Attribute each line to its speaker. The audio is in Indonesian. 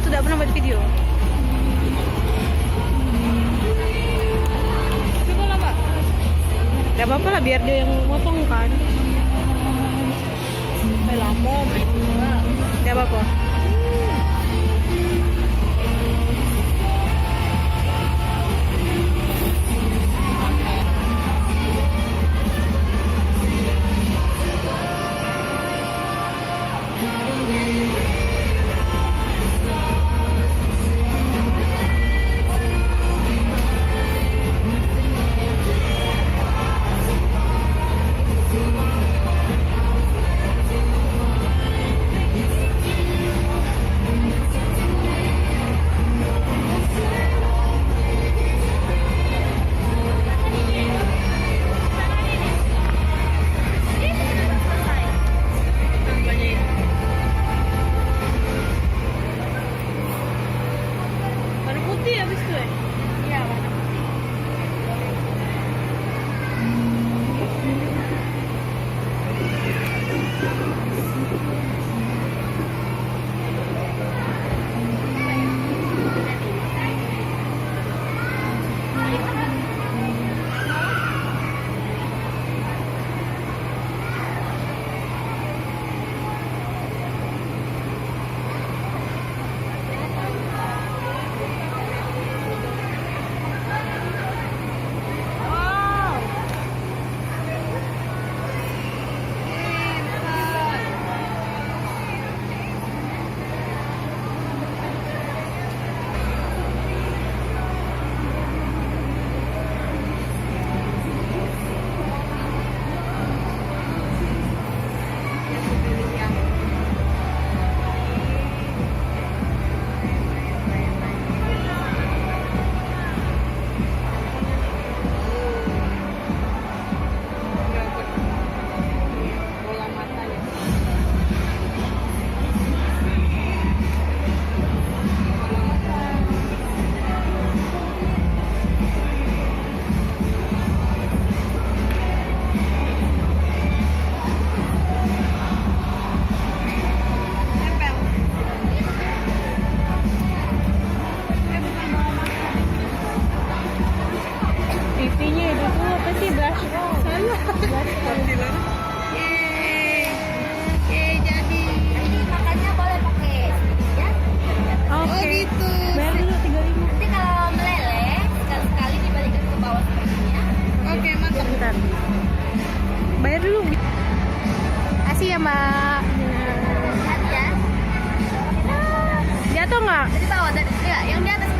Speaker 1: tidak pernah buat video. Coba lah Mbak. Gak apa-apa lah, biar dia yang motong kan.
Speaker 2: Lama main juga.
Speaker 1: Gak apa-apa. Warna putih habis itu ya?
Speaker 2: Iya, warna putih. Bola mata ya. Nempel. Bukan bola mata.
Speaker 1: Pipinya itu tuh apa sih? Blush on. Salah. Blush on.
Speaker 2: Jadi makannya boleh pakai ya.
Speaker 1: Oke.
Speaker 2: gitu.
Speaker 1: Bayar dulu 35.
Speaker 2: Nanti kalau meleleh sekali-sekali dibalikin ke bawah seperti ini ya.
Speaker 1: Oke, mantap. Bentar. Bayar dulu. Kasih ya, Mbak.
Speaker 2: Lihat ya.
Speaker 1: Jatuh nggak?
Speaker 2: Dari bawah, dari, ya, yang di atas